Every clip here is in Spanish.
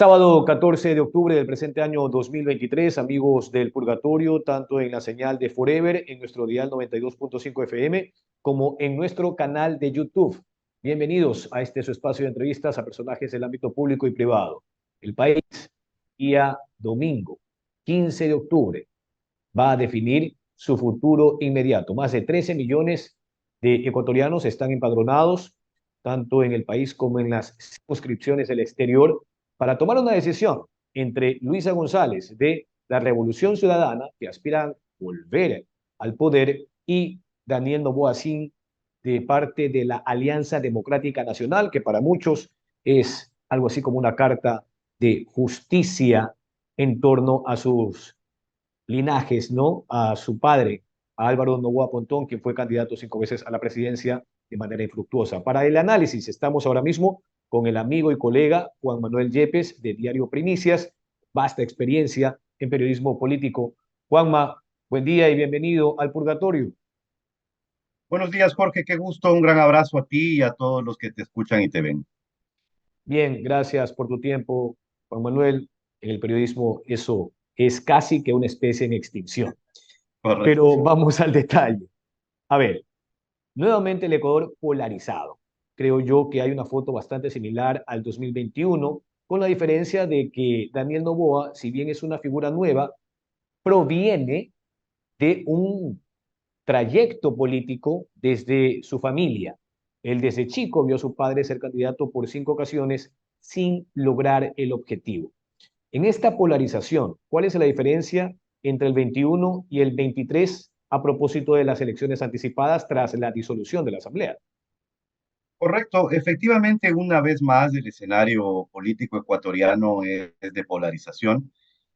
Sábado 14 de octubre del presente año 2023, amigos del Purgatorio, tanto en la señal de Forever, en nuestro dial 92.5 FM, como en nuestro canal de YouTube. Bienvenidos a este su espacio de entrevistas a personajes del ámbito público y privado. El país, día domingo, 15 de octubre, va a definir su futuro inmediato. Más de 13 millones de ecuatorianos están empadronados, tanto en el país como en las circunscripciones del exterior, para tomar una decisión entre Luisa González de la Revolución Ciudadana, que aspiran a volver al poder, y Daniel Noboa Sin, de parte de la Alianza Democrática Nacional, que para muchos es algo así como una carta de justicia en torno a sus linajes, ¿no? A su padre, a Álvaro Noboa Pontón, quien fue candidato 5 veces a la presidencia de manera infructuosa. Para el análisis estamos ahora mismo con el amigo y colega Juan Manuel Yepes de Diario Primicias, vasta experiencia en periodismo político. Juanma, buen día y bienvenido al Purgatorio. Buenos días, Jorge. Qué gusto. Un gran abrazo a ti y a todos los que te escuchan y te ven. Bien, gracias por tu tiempo, Juan Manuel. En el periodismo eso es casi que una especie en extinción. Correcto. Pero vamos al detalle. A ver, nuevamente el Ecuador polarizado. Creo yo que hay una foto bastante similar al 2021, con la diferencia de que Daniel Noboa, si bien es una figura nueva, proviene de un trayecto político desde su familia. Él desde chico vio a su padre ser candidato por 5 ocasiones sin lograr el objetivo. En esta polarización, ¿cuál es la diferencia entre el 21 y el 23 a propósito de las elecciones anticipadas tras la disolución de la Asamblea? Correcto. Efectivamente, una vez más, el escenario político ecuatoriano es de polarización.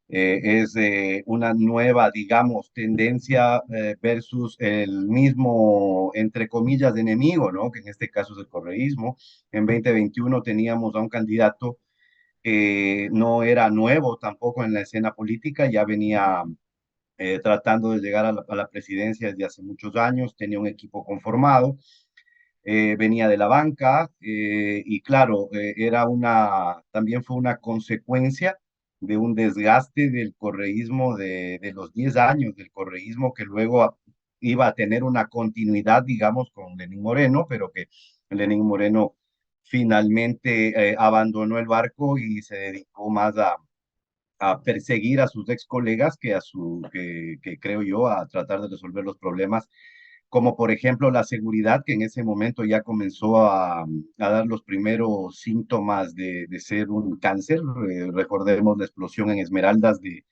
Es de una nueva, digamos, tendencia versus el mismo, entre comillas, enemigo, ¿no? Que en este caso es el correísmo. En 2021 teníamos a un candidato que no era nuevo tampoco en la escena política, ya venía tratando de llegar a la presidencia desde hace muchos años, tenía un equipo conformado, venía de la banca y claro, también fue una consecuencia de un desgaste del correísmo de los 10 años del correísmo que luego iba a tener una continuidad, digamos, con Lenín Moreno, pero que Lenín Moreno finalmente abandonó el barco y se dedicó más a perseguir a sus ex colegas que creo yo, a tratar de resolver los problemas, como por ejemplo la seguridad, que en ese momento ya comenzó a dar los primeros síntomas de ser un cáncer. Recordemos la explosión en Esmeraldas de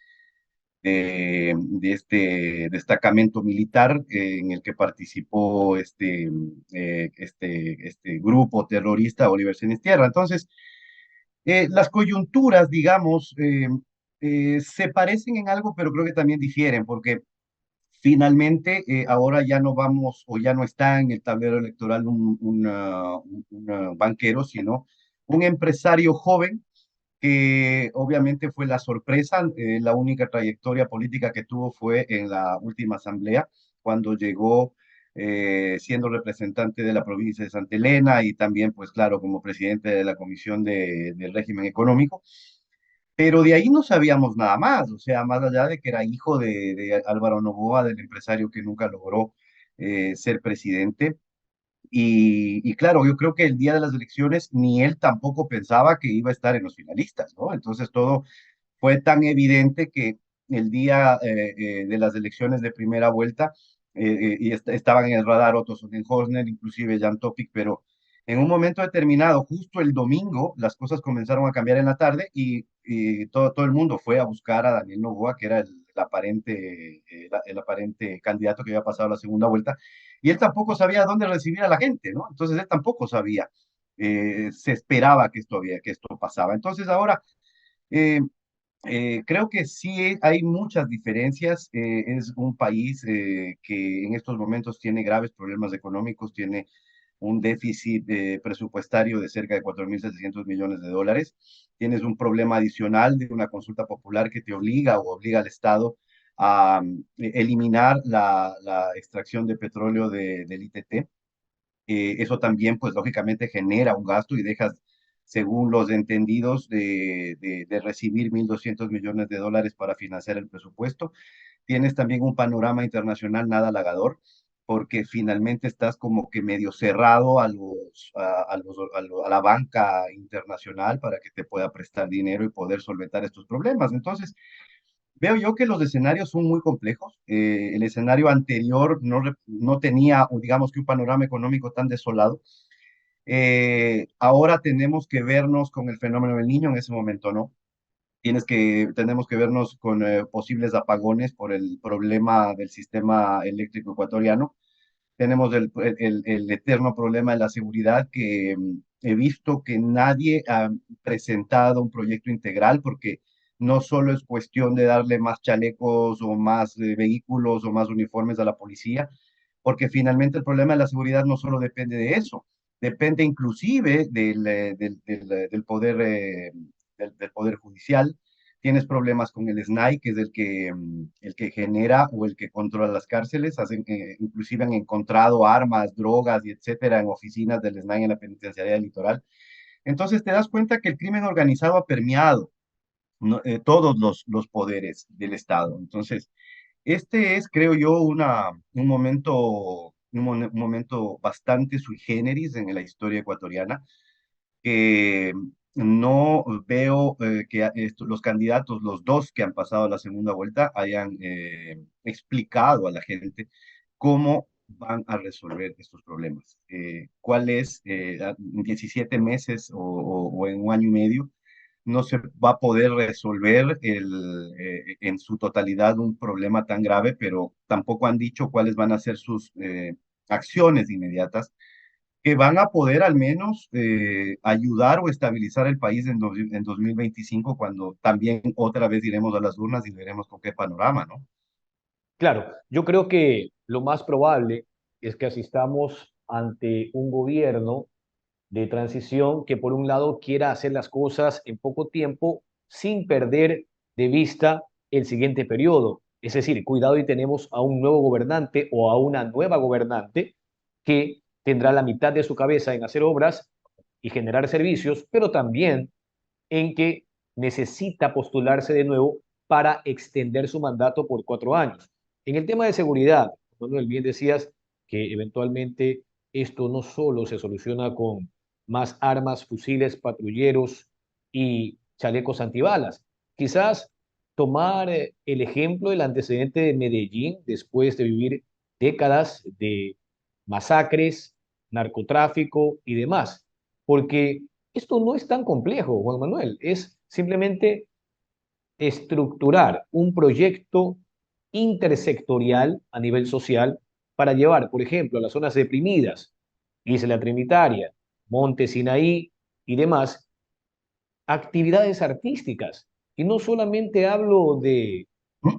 este destacamento militar en el que participó este grupo terrorista Oliver Tierra. Entonces, las coyunturas, digamos, se parecen en algo, pero creo que también difieren, porque finalmente ahora ya no vamos o ya no está en el tablero electoral un banquero, sino un empresario joven que obviamente fue la sorpresa. La única trayectoria política que tuvo fue en la última asamblea, cuando llegó siendo representante de la provincia de Santa Elena y también, pues claro, como presidente de la Comisión del Régimen Económico. Pero de ahí no sabíamos nada más, o sea, más allá de que era hijo de Álvaro Noboa, del empresario que nunca logró ser presidente. Y claro, yo creo que el día de las elecciones ni él tampoco pensaba que iba a estar en los finalistas, ¿no? Entonces todo fue tan evidente que el día de las elecciones de primera vuelta estaban en el radar Otto Sonnenhorner, inclusive Jan Topic, pero en un momento determinado, justo el domingo, las cosas comenzaron a cambiar en la tarde y todo el mundo fue a buscar a Daniel Noboa, que era el aparente candidato que había pasado la segunda vuelta, y él tampoco sabía dónde recibir a la gente, ¿no? Entonces él tampoco sabía, se esperaba que esto pasaba. Entonces ahora eh, creo que sí hay muchas diferencias. Es un país que en estos momentos tiene graves problemas económicos, tiene un déficit presupuestario de cerca de 4.700 millones de dólares. Tienes un problema adicional de una consulta popular que te obliga o obliga al Estado a eliminar la extracción de petróleo del ITT. Eso también, pues lógicamente genera un gasto y dejas según los entendidos de recibir 1.200 millones de dólares para financiar el presupuesto. Tienes también un panorama internacional nada halagador, porque finalmente estás como que medio cerrado a la banca internacional para que te pueda prestar dinero y poder solventar estos problemas. Entonces, veo yo que los escenarios son muy complejos. El escenario anterior no tenía, digamos que un panorama económico tan desolado. Ahora tenemos que vernos con el fenómeno del niño, en ese momento no. Tenemos que vernos con posibles apagones por el problema del sistema eléctrico ecuatoriano. Tenemos el eterno problema de la seguridad que he visto que nadie ha presentado un proyecto integral porque no solo es cuestión de darle más chalecos o más vehículos o más uniformes a la policía, porque finalmente el problema de la seguridad no solo depende de eso, depende inclusive del poder judicial. Tienes problemas con el SNAI, que es el que genera o el que controla las cárceles. Inclusive han encontrado armas, drogas y etcétera en oficinas del SNAI en la penitenciaría del Litoral. Entonces te das cuenta que el crimen organizado ha permeado, ¿no? Todos los poderes del Estado. Entonces, este es, creo yo, un momento bastante sui generis en la historia ecuatoriana, que no veo que los candidatos, los dos que han pasado a la segunda vuelta, hayan explicado a la gente cómo van a resolver estos problemas. ¿Cuál es, en 17 meses o en un año y medio? No se va a poder resolver en su totalidad un problema tan grave, pero tampoco han dicho cuáles van a ser sus acciones inmediatas que van a poder al menos ayudar o estabilizar el país en 2025, cuando también otra vez iremos a las urnas y veremos con qué panorama, ¿no? Claro, yo creo que lo más probable es que asistamos ante un gobierno de transición que por un lado quiera hacer las cosas en poco tiempo sin perder de vista el siguiente periodo. Es decir, cuidado y tenemos a un nuevo gobernante o a una nueva gobernante que tendrá la mitad de su cabeza en hacer obras y generar servicios, pero también en que necesita postularse de nuevo para extender su mandato por 4 años. En el tema de seguridad, Manuel, bien decías que eventualmente esto no solo se soluciona con más armas, fusiles, patrulleros y chalecos antibalas. Quizás tomar el ejemplo del antecedente de Medellín después de vivir décadas de masacres, narcotráfico y demás, porque esto no es tan complejo, Juan Manuel, es simplemente estructurar un proyecto intersectorial a nivel social para llevar, por ejemplo, a las zonas deprimidas, Isla Trinitaria, Monte Sinaí y demás, actividades artísticas. Y no solamente hablo de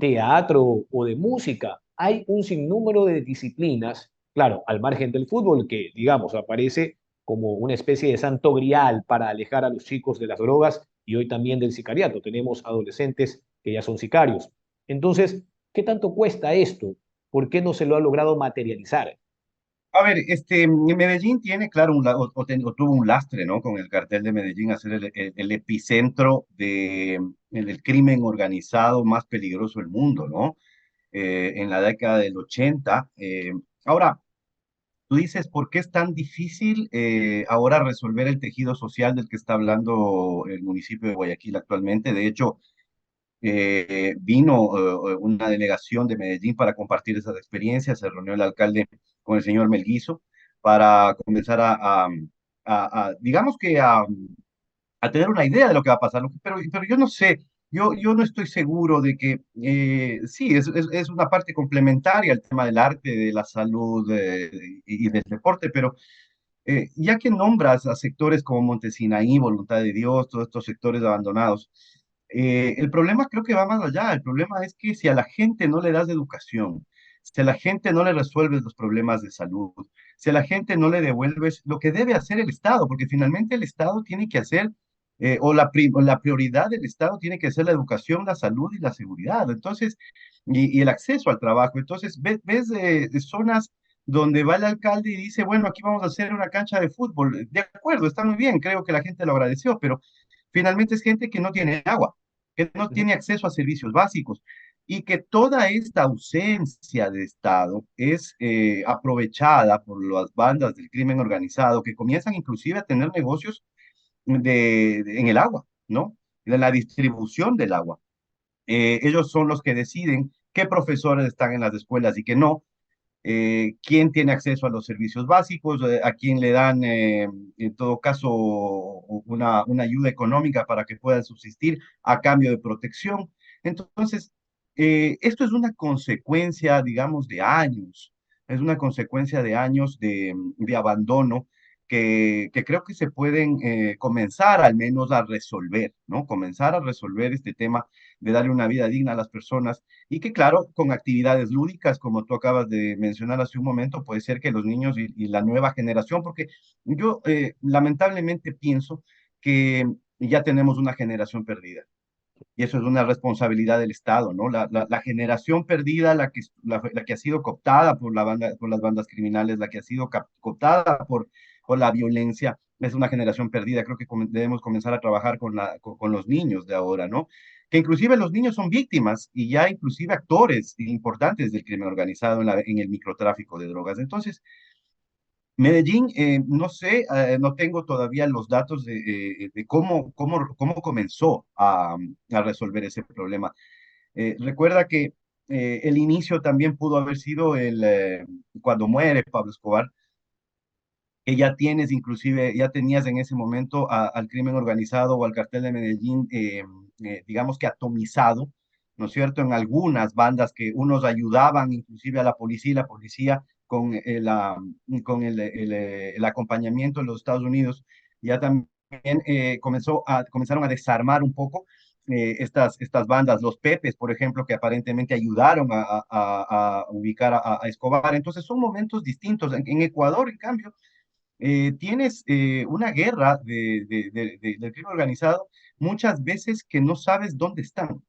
teatro o de música, hay un sinnúmero de disciplinas, claro, al margen del fútbol, que, digamos, aparece como una especie de santo grial para alejar a los chicos de las drogas y hoy también del sicariato. Tenemos adolescentes que ya son sicarios. Entonces, ¿qué tanto cuesta esto? ¿Por qué no se lo ha logrado materializar? A ver, Medellín tiene, claro, o tuvo un lastre, ¿no? Con el cartel de Medellín, a ser el epicentro del crimen organizado más peligroso del mundo, ¿no? En la década del 80. Ahora, tú dices, ¿por qué es tan difícil ahora resolver el tejido social del que está hablando el municipio de Guayaquil actualmente? De hecho, vino una delegación de Medellín para compartir esas experiencias. Se reunió el alcalde con el señor Melguizo para comenzar digamos que a tener una idea de lo que va a pasar. Pero yo no sé, yo no estoy seguro de que, sí, es una parte complementaria al tema del arte, de la salud y del deporte, pero ya que nombras a sectores como Montesinaí, Voluntad de Dios, todos estos sectores abandonados, el problema creo que va más allá. El problema es que si a la gente no le das educación, si a la gente no le resuelves los problemas de salud, si a la gente no le devuelves lo que debe hacer el Estado, porque finalmente el Estado tiene que hacer, o la prioridad del Estado tiene que ser la educación, la salud y la seguridad. Entonces, y el acceso al trabajo. Entonces, ves zonas donde va el alcalde y dice, bueno, aquí vamos a hacer una cancha de fútbol. De acuerdo, está muy bien, creo que la gente lo agradeció, pero finalmente es gente que no tiene agua, que no Ujú. tiene acceso a servicios básicos y que toda esta ausencia de Estado es aprovechada por las bandas del crimen organizado que comienzan inclusive a tener negocios en el agua, ¿no? De la distribución del agua. Ellos son los que deciden qué profesores están en las escuelas y qué no, quién tiene acceso a los servicios básicos, a quién le dan, en todo caso, una ayuda económica para que puedan subsistir a cambio de protección. Entonces, esto es una consecuencia, digamos, de años, es una consecuencia de años de abandono que creo que se pueden comenzar al menos a resolver, ¿no? Comenzar a resolver este tema de darle una vida digna a las personas y que claro, con actividades lúdicas, como tú acabas de mencionar hace un momento, puede ser que los niños y la nueva generación, porque yo lamentablemente pienso que ya tenemos una generación perdida. Y eso es una responsabilidad del Estado, ¿no? La generación perdida, la que ha sido cooptada por, por las bandas criminales, la que ha sido cooptada por la violencia, es una generación perdida. Creo que debemos comenzar a trabajar con los niños de ahora, ¿no? Que inclusive los niños son víctimas y ya inclusive actores importantes del crimen organizado en el microtráfico de drogas. Entonces, Medellín, no sé, no tengo todavía los datos de cómo comenzó a resolver ese problema. Recuerda que el inicio también pudo haber sido cuando muere Pablo Escobar, que ya tienes inclusive, ya tenías en ese momento al crimen organizado o al cartel de Medellín, digamos que atomizado, ¿no es cierto? En algunas bandas que unos ayudaban inclusive a la policía y la policía con el acompañamiento de los Estados Unidos, ya también comenzaron a desarmar un poco estas bandas, los Pepes, por ejemplo, que aparentemente ayudaron a ubicar a Escobar. Entonces son momentos distintos. En Ecuador, en cambio, tienes una guerra del crimen organizado muchas veces que no sabes dónde están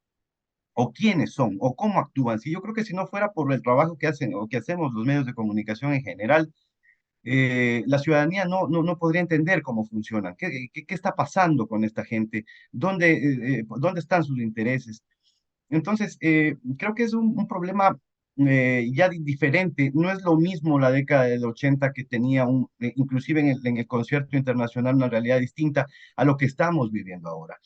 o quiénes son o cómo actúan. Sí, yo creo que si no fuera por el trabajo que hacen o que hacemos los medios de comunicación en general, la ciudadanía no podría entender cómo funcionan, qué está pasando con esta gente, dónde están sus intereses. Entonces, creo que es un problema ya diferente. No es lo mismo la década del 80 que tenía inclusive en el concierto internacional, una realidad distinta a lo que estamos viviendo ahora.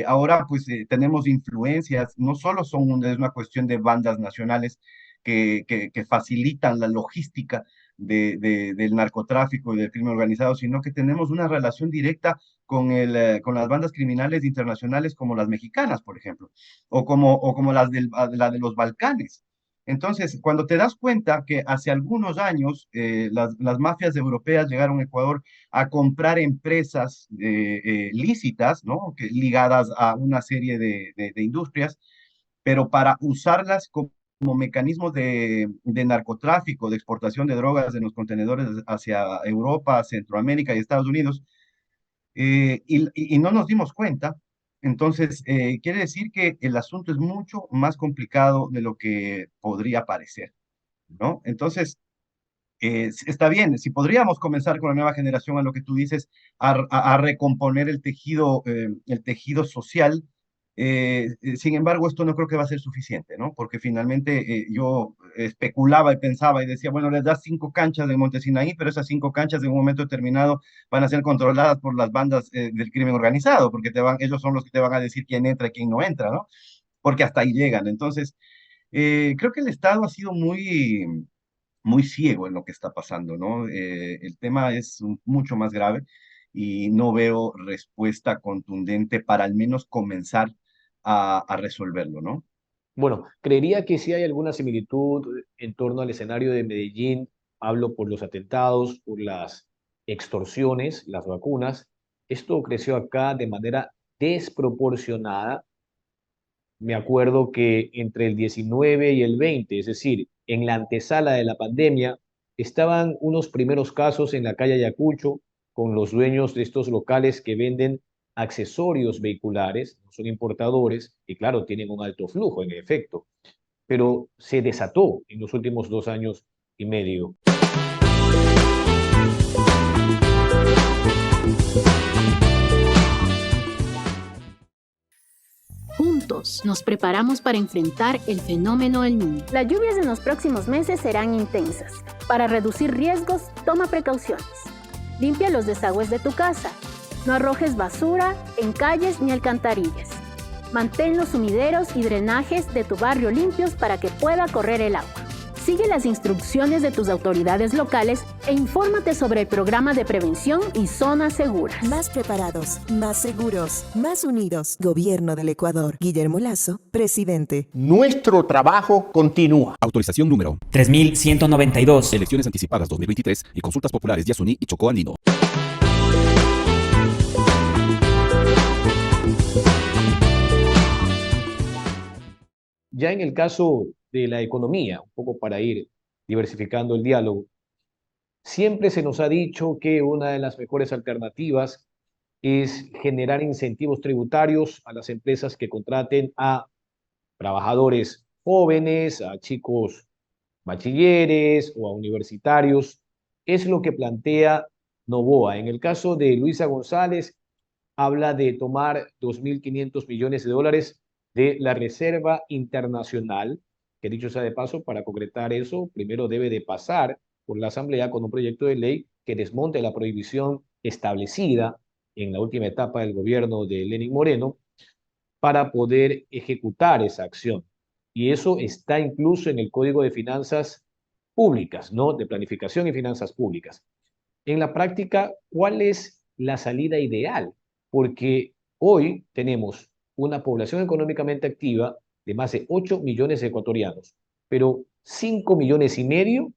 Ahora, pues, tenemos influencias, no solo es una cuestión de bandas nacionales que facilitan la logística del narcotráfico y del crimen organizado, sino que tenemos una relación directa con las bandas criminales internacionales como las mexicanas, por ejemplo, o como la de los Balcanes. Entonces, cuando te das cuenta que hace algunos años las mafias europeas llegaron a Ecuador a comprar empresas lícitas, ¿no? Ligadas a una serie de industrias, pero para usarlas como mecanismos de narcotráfico, de exportación de drogas en los contenedores hacia Europa, Centroamérica y Estados Unidos, y no nos dimos cuenta. Entonces, quiere decir que el asunto es mucho más complicado de lo que podría parecer, ¿no? Entonces, está bien, si podríamos comenzar con la nueva generación a lo que tú dices, a recomponer el tejido social. Sin embargo, esto no creo que va a ser suficiente, ¿no? Porque finalmente yo especulaba y pensaba y decía, bueno, les das 5 canchas de Montesinaí, pero esas 5 canchas en un momento determinado van a ser controladas por las bandas del crimen organizado, porque ellos son los que te van a decir quién entra y quién no entra, ¿no? Porque hasta ahí llegan. Entonces, creo que el Estado ha sido muy ciego en lo que está pasando, ¿no? El tema es mucho más grave y no veo respuesta contundente para al menos comenzar a resolverlo, ¿no? Bueno, creería que sí hay alguna similitud en torno al escenario de Medellín. Hablo por los atentados, por las extorsiones, las vacunas. Esto creció acá de manera desproporcionada. Me acuerdo que entre el 19 y el 20, es decir, en la antesala de la pandemia, estaban unos primeros casos en la calle Ayacucho con los dueños de estos locales que venden accesorios vehiculares, no son importadores, y claro, tienen un alto flujo, en efecto, pero se desató en los últimos 2 años medio. Juntos nos preparamos para enfrentar el fenómeno del Niño. Las lluvias en los próximos meses serán intensas. Para reducir riesgos, toma precauciones. Limpia los desagües de tu casa. No arrojes basura en calles ni alcantarillas. Mantén los sumideros y drenajes de tu barrio limpios para que pueda correr el agua. Sigue las instrucciones de tus autoridades locales e infórmate sobre el programa de prevención y zonas seguras. Más preparados, más seguros, más unidos. Gobierno del Ecuador. Guillermo Lasso, presidente. Nuestro trabajo continúa. Autorización número 3192. Elecciones anticipadas 2023 y consultas populares Yasuní y Chocó Andino. Ya en el caso de la economía, un poco para ir diversificando el diálogo, siempre se nos ha dicho que una de las mejores alternativas es generar incentivos tributarios a las empresas que contraten a trabajadores jóvenes, a chicos bachilleres o a universitarios. Es lo que plantea Noboa. En el caso de Luisa González, habla de tomar 2.500 millones de dólares de la Reserva Internacional, que dicho sea de paso, para concretar eso, primero debe de pasar por la Asamblea con un proyecto de ley que desmonte la prohibición establecida en la última etapa del gobierno de Lenín Moreno para poder ejecutar esa acción. Y eso está incluso en el Código de Finanzas Públicas, ¿no? De Planificación y Finanzas Públicas. En la práctica, ¿cuál es la salida ideal? Porque hoy tenemos una población económicamente activa de más de 8 millones de ecuatorianos, pero 5 millones y medio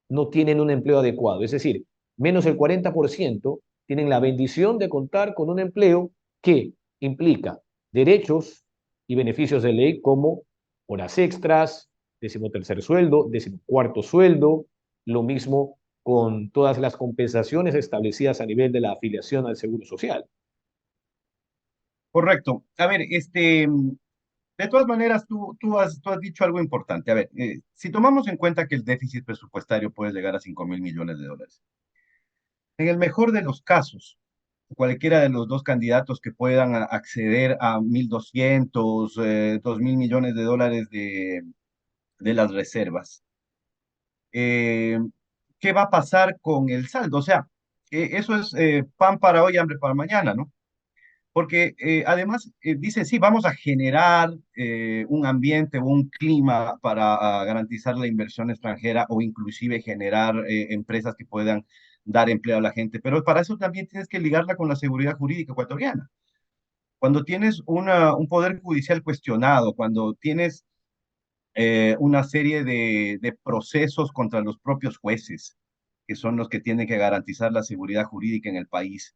no tienen un empleo adecuado. Es decir, menos del 40% tienen la bendición de contar con un empleo que implica derechos y beneficios de ley como horas extras, 13º sueldo, 14º sueldo, lo mismo con todas las compensaciones establecidas a nivel de la afiliación al Seguro Social. Correcto. A ver, de todas maneras, tú has dicho algo importante. A ver, si tomamos en cuenta que el déficit presupuestario puede llegar a 5.000 millones de dólares, en el mejor de los casos, cualquiera de los dos candidatos que puedan acceder a 1.200, 2.000 millones de dólares de las reservas, eh, ¿qué va a pasar con el saldo? O sea, eso es pan para hoy, hambre para mañana, ¿no? Porque además dice, sí, vamos a generar un ambiente o un clima para garantizar la inversión extranjera o inclusive generar empresas que puedan dar empleo a la gente, pero para eso también tienes que ligarla con la seguridad jurídica ecuatoriana. Cuando tienes un poder judicial cuestionado, cuando tienes una serie de procesos contra los propios jueces, que son los que tienen que garantizar la seguridad jurídica en el país,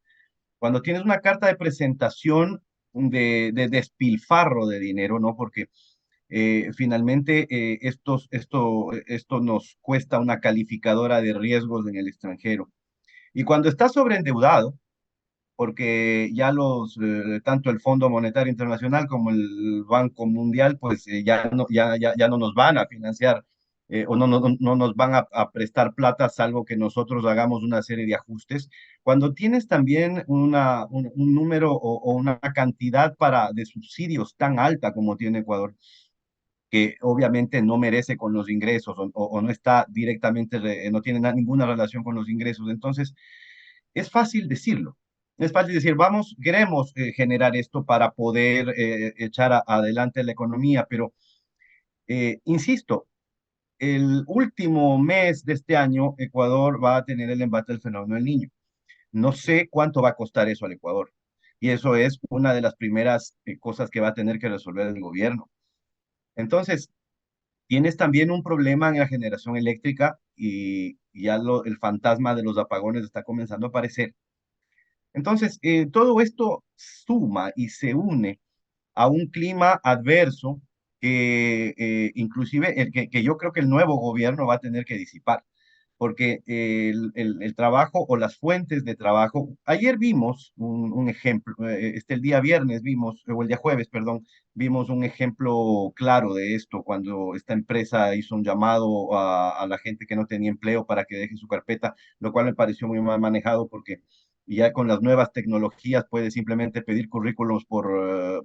cuando tienes una carta de presentación de despilfarro de dinero, ¿no? Porque finalmente esto nos cuesta una calificadora de riesgos en el extranjero. Y cuando estás sobreendeudado, porque ya tanto el Fondo Monetario Internacional como el Banco Mundial, pues ya no nos van a financiar o no nos van a prestar plata, salvo que nosotros hagamos una serie de ajustes. Cuando tienes también un número o una cantidad de subsidios tan alta como tiene Ecuador, que obviamente no merece con los ingresos o no está directamente, no tiene ninguna relación con los ingresos, entonces es fácil decirlo. Es fácil decir, queremos generar esto para poder echar adelante la economía, pero insisto, el último mes de este año, Ecuador va a tener el embate del fenómeno del Niño. No sé cuánto va a costar eso al Ecuador. Y eso es una de las primeras cosas que va a tener que resolver el gobierno. Entonces, tienes también un problema en la generación eléctrica y ya el fantasma de los apagones está comenzando a aparecer. Entonces, todo esto suma y se une a un clima adverso que inclusive que yo creo que el nuevo gobierno va a tener que disipar. porque el trabajo o las fuentes de trabajo, ayer vimos un ejemplo, el día viernes vimos, o el día jueves, perdón, vimos un ejemplo claro de esto cuando esta empresa hizo un llamado a la gente que no tenía empleo para que deje su carpeta, lo cual me pareció muy mal manejado porque ya con las nuevas tecnologías puedes simplemente pedir currículums por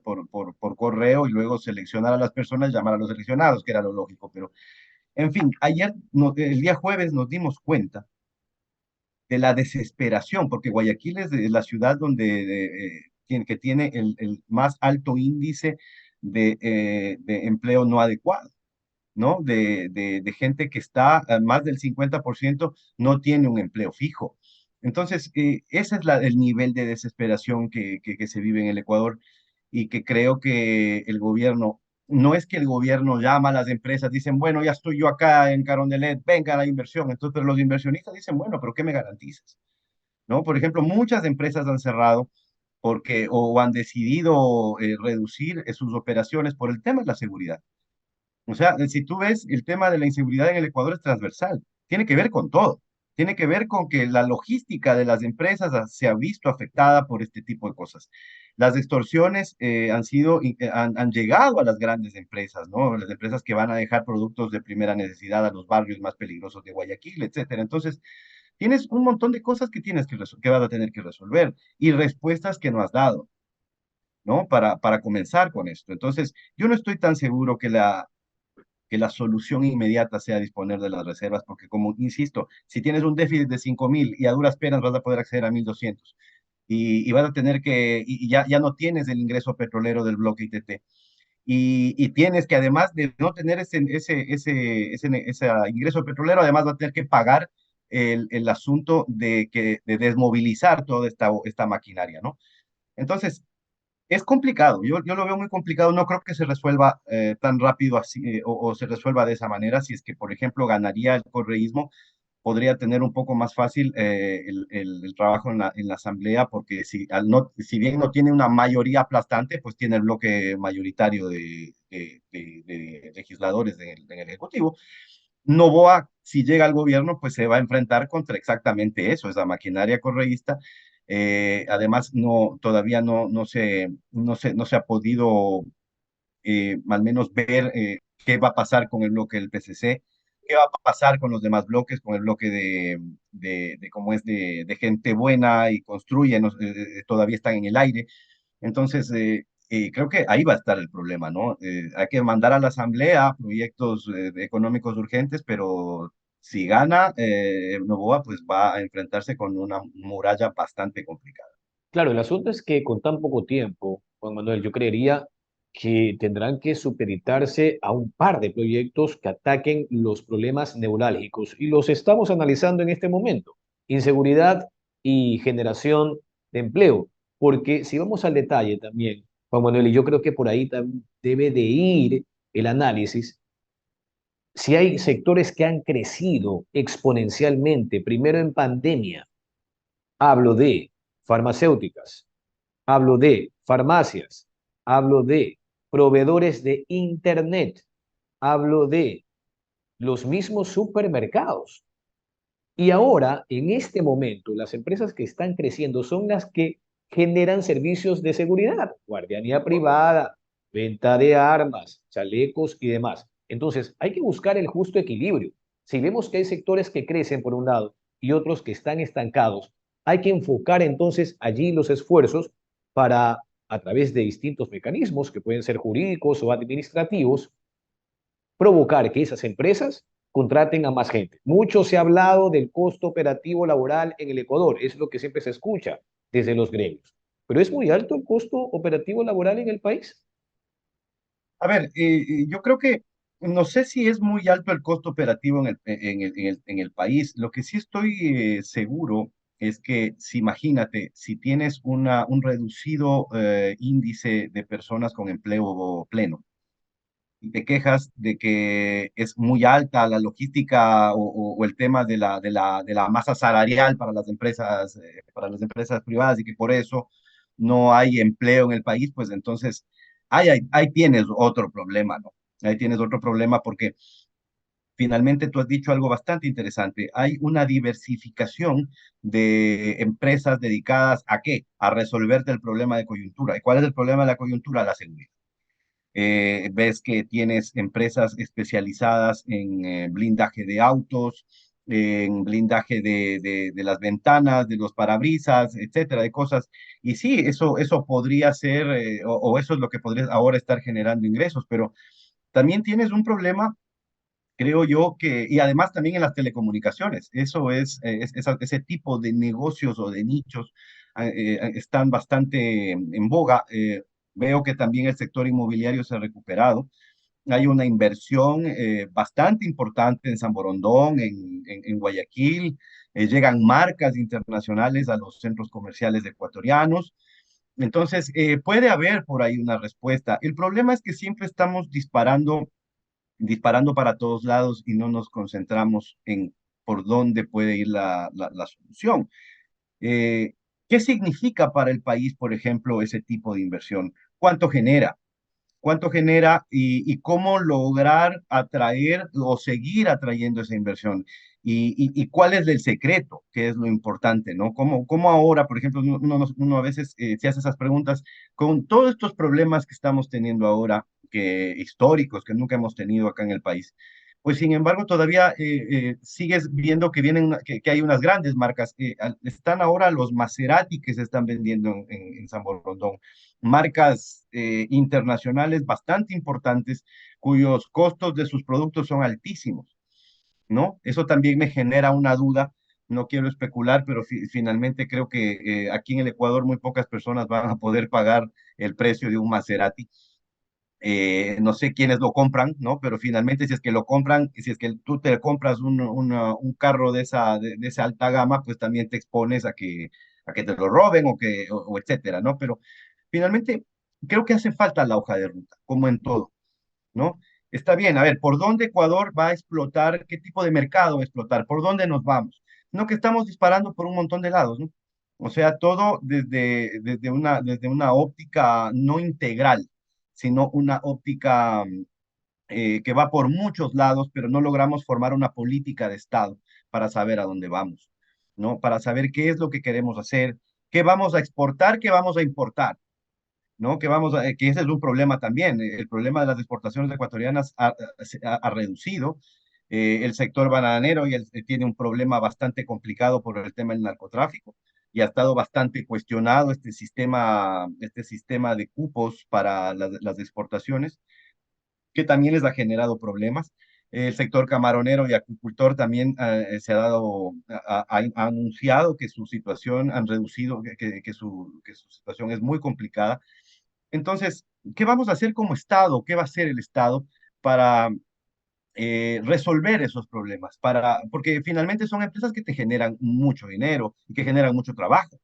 correo y luego seleccionar a las personas, llamar a los seleccionados, que era lo lógico, pero en fin, ayer, el día jueves nos dimos cuenta de la desesperación, porque Guayaquil es la ciudad que tiene el más alto índice de empleo no adecuado, ¿no? De gente que está, más del 50% no tiene un empleo fijo. Entonces, ese es el nivel de desesperación que se vive en el Ecuador y que creo que el gobierno, no es que el gobierno llama a las empresas, dicen, bueno, ya estoy yo acá en Carondelet, venga la inversión. Entonces, pero los inversionistas dicen, bueno, pero ¿qué me garantizas? ¿No? Por ejemplo, muchas empresas han cerrado porque o han decidido reducir sus operaciones por el tema de la seguridad. O sea, si tú ves, el tema de la inseguridad en el Ecuador es transversal, tiene que ver con todo, tiene que ver con que la logística de las empresas se ha visto afectada por este tipo de cosas. Las extorsiones han llegado a las grandes empresas, ¿no? Las empresas que van a dejar productos de primera necesidad a los barrios más peligrosos de Guayaquil, etcétera. Entonces, tienes un montón de cosas que que vas a tener que resolver y respuestas que no has dado, ¿no? Para comenzar con esto. Entonces, yo no estoy tan seguro que la solución inmediata sea disponer de las reservas, porque como insisto, si tienes un déficit de 5.000 y a duras penas vas a poder acceder a 1.200 y vas a tener y ya no tienes el ingreso petrolero del bloque ITT. Y tienes que además de no tener ese ingreso petrolero, además vas a tener que pagar el asunto de desmovilizar toda esta maquinaria, ¿no? Entonces, es complicado, yo lo veo muy complicado, no creo que se resuelva tan rápido así o se resuelva de esa manera. Si es que, por ejemplo, ganaría el correísmo, podría tener un poco más fácil el trabajo en la asamblea, porque si bien no tiene una mayoría aplastante, pues tiene el bloque mayoritario de legisladores en el Ejecutivo. Noboa, si llega al gobierno, pues se va a enfrentar contra exactamente eso, esa maquinaria correísta. Además, todavía no se ha podido al menos ver qué va a pasar con el bloque del PCC, qué va a pasar con los demás bloques, con el bloque cómo es de gente buena y construye, todavía están en el aire. Entonces, creo que ahí va a estar el problema, ¿no? Hay que mandar a la Asamblea proyectos económicos urgentes, pero si gana Noboa, pues va a enfrentarse con una muralla bastante complicada. Claro, el asunto es que con tan poco tiempo, Juan Manuel, yo creería que tendrán que supeditarse a un par de proyectos que ataquen los problemas neurálgicos y los estamos analizando en este momento, inseguridad y generación de empleo, porque si vamos al detalle también, Juan Manuel, y yo creo que por ahí también debe de ir el análisis, si hay sectores que han crecido exponencialmente, primero en pandemia, hablo de farmacéuticas, hablo de farmacias, hablo de proveedores de Internet, hablo de los mismos supermercados. Y ahora, en este momento, las empresas que están creciendo son las que generan servicios de seguridad, guardianía privada, venta de armas, chalecos y demás. Entonces, hay que buscar el justo equilibrio. Si vemos que hay sectores que crecen por un lado y otros que están estancados, hay que enfocar entonces allí los esfuerzos para, a través de distintos mecanismos que pueden ser jurídicos o administrativos, provocar que esas empresas contraten a más gente. Mucho se ha hablado del costo operativo laboral en el Ecuador, es lo que siempre se escucha desde los gremios. Pero ¿es muy alto el costo operativo laboral en el país? A ver, yo creo que no sé si es muy alto el costo operativo en el país. Lo que sí estoy seguro es que, si imagínate, si tienes un reducido índice de personas con empleo pleno y te quejas de que es muy alta la logística o el tema de la masa salarial para las empresas privadas y que por eso no hay empleo en el país, pues entonces ahí tienes otro problema, ¿no? Ahí tienes otro problema porque finalmente tú has dicho algo bastante interesante. Hay una diversificación de empresas dedicadas ¿a qué? A resolverte el problema de coyuntura. ¿Y cuál es el problema de la coyuntura? La seguridad. Ves que tienes empresas especializadas en blindaje de autos, en blindaje de las ventanas, de los parabrisas, etcétera, de cosas. Y sí, eso podría ser, o eso es lo que podría ahora estar generando ingresos, pero también tienes un problema, creo yo, y además también en las telecomunicaciones. Eso ese tipo de negocios o de nichos están bastante en boga. Veo que también el sector inmobiliario se ha recuperado. Hay una inversión bastante importante en San Borondón, en Guayaquil. Llegan marcas internacionales a los centros comerciales ecuatorianos. Entonces, puede haber por ahí una respuesta. El problema es que siempre estamos disparando para todos lados y no nos concentramos en por dónde puede ir la solución. Eh, ¿Qué significa para el país, por ejemplo, ese tipo de inversión? ¿Cuánto genera? ¿Cuánto genera y cómo lograr atraer o seguir atrayendo esa inversión? Y cuál es el secreto, que es lo importante, ¿no? ¿Cómo ahora, por ejemplo, uno a veces se hace esas preguntas con todos estos problemas que estamos teniendo ahora, históricos, que nunca hemos tenido acá en el país? Pues sin embargo, todavía sigues viendo que que hay unas grandes marcas. Están ahora los Maserati que se están vendiendo en San Borondón, marcas internacionales bastante importantes cuyos costos de sus productos son altísimos, ¿no? Eso también me genera una duda. No quiero especular, pero finalmente creo que aquí en el Ecuador muy pocas personas van a poder pagar el precio de un Maserati. No sé quiénes lo compran, ¿no? Pero finalmente si es que lo compran, si es que tú te compras un carro de esa alta gama, pues también te expones a que te lo roben o etcétera, ¿no? Pero finalmente creo que hace falta la hoja de ruta, como en todo, ¿no? Está bien, a ver, ¿por dónde Ecuador va a explotar? ¿Qué tipo de mercado va a explotar? ¿Por dónde nos vamos? No que estamos disparando por un montón de lados, ¿no? O sea, todo desde una óptica no integral, sino una óptica que va por muchos lados, pero no logramos formar una política de Estado para saber a dónde vamos, ¿no? Para saber qué es lo que queremos hacer, qué vamos a exportar, qué vamos a importar, ¿no? Que ese es un problema también. El problema de las exportaciones ecuatorianas ha reducido. El sector bananero tiene un problema bastante complicado por el tema del narcotráfico y ha estado bastante cuestionado este sistema de cupos para las exportaciones, que también les ha generado problemas. El sector camaronero y acuicultor también ha anunciado que su situación han reducido, que su situación es muy complicada. Entonces, ¿qué vamos a hacer como Estado? ¿Qué va a hacer el Estado para resolver esos problemas? Porque finalmente son empresas que te generan mucho dinero y que generan mucho trabajo,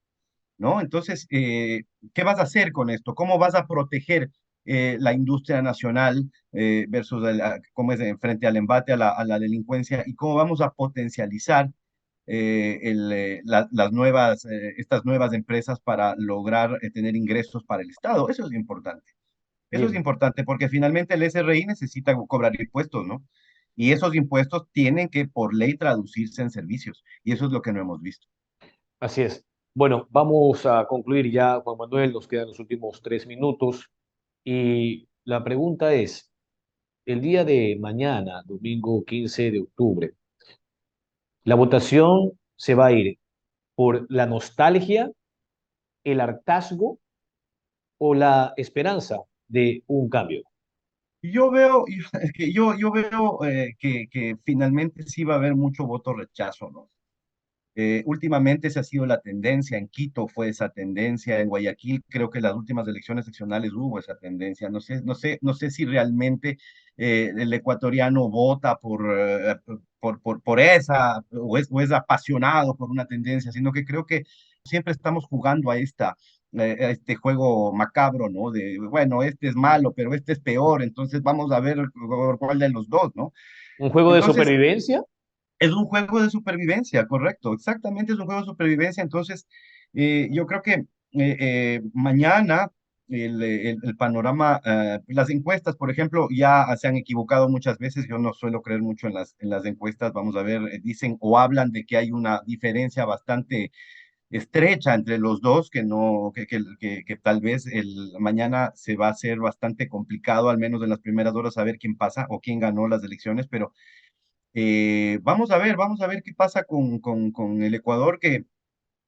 ¿no? Entonces, ¿qué vas a hacer con esto? ¿Cómo vas a proteger la industria nacional versus cómo es frente al embate a la delincuencia y cómo vamos a potencializar estas nuevas empresas para lograr tener ingresos para el Estado? Eso es importante. Eso es Bien, importante porque finalmente el SRI necesita cobrar impuestos, ¿no? Y esos impuestos tienen que por ley traducirse en servicios. Y eso es lo que no hemos visto. así es. Bueno, vamos a concluir ya, Juan Manuel, nos quedan los últimos 3 minutos. Y la pregunta es, el día de mañana, domingo 15 de octubre, la votación se va a ir por la nostalgia, el hartazgo o la esperanza de un cambio. Yo veo, es que yo veo que finalmente sí va a haber mucho voto rechazo, ¿no? Últimamente esa ha sido la tendencia, en Quito fue esa tendencia, en Guayaquil creo que en las últimas elecciones seccionales hubo esa tendencia. No sé si realmente el ecuatoriano vota por esa o es apasionado por una tendencia, sino que creo que siempre estamos jugando a este juego macabro, ¿no? De, bueno, este es malo, pero este es peor, entonces vamos a ver cuál de los dos, ¿no? ¿Un juego de Entonces, supervivencia? es un juego de supervivencia, correcto, exactamente es un juego de supervivencia. Entonces, yo creo que mañana el panorama, las encuestas, por ejemplo, ya se han equivocado muchas veces. Yo no suelo creer mucho en las encuestas. Vamos a ver, dicen o hablan de que hay una diferencia bastante estrecha entre los dos, que no, que tal vez mañana se va a hacer bastante complicado, al menos en las primeras horas, saber quién pasa o quién ganó las elecciones, pero vamos a ver qué pasa con el Ecuador, que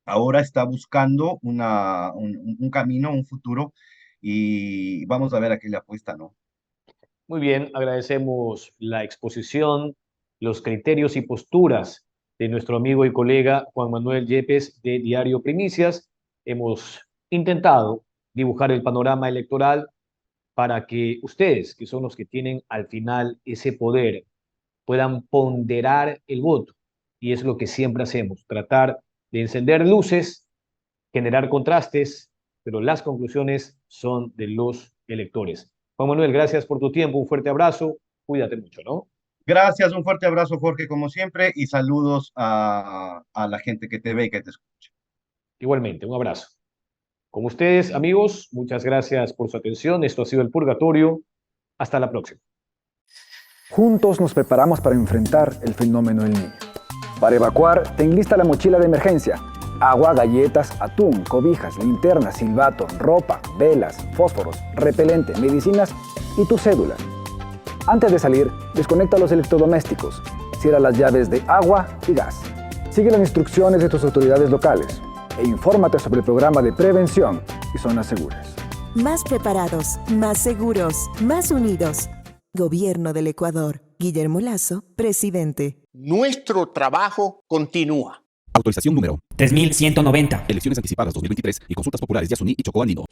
ahora está buscando un camino, un futuro, y vamos a ver a qué le apuesta, ¿no? Muy bien, agradecemos la exposición, los criterios y posturas de nuestro amigo y colega Juan Manuel Yepes de Diario Primicias. Hemos intentado dibujar el panorama electoral para que ustedes, que son los que tienen al final ese poder, puedan ponderar el voto. Y es lo que siempre hacemos, tratar de encender luces, generar contrastes, pero las conclusiones son de los electores. Juan Manuel, gracias por tu tiempo, un fuerte abrazo, cuídate mucho, ¿no? Gracias, un fuerte abrazo, Jorge, como siempre, y saludos a la gente que te ve y que te escucha. Igualmente, un abrazo. Con ustedes, amigos, muchas gracias por su atención. Esto ha sido El Purgatorio. Hasta la próxima. Juntos nos preparamos para enfrentar el fenómeno del niño. Para evacuar, ten lista la mochila de emergencia. Agua, galletas, atún, cobijas, linternas, silbato, ropa, velas, fósforos, repelente, medicinas y tu cédula. Antes de salir, desconecta los electrodomésticos. Cierra las llaves de agua y gas. Sigue las instrucciones de tus autoridades locales e infórmate sobre el programa de prevención y zonas seguras. Más preparados, más seguros, más unidos. Gobierno del Ecuador. Guillermo Lasso, presidente. Nuestro trabajo continúa. Autorización número 3190. Elecciones anticipadas 2023 y consultas populares Yasuní y Chocó Andino.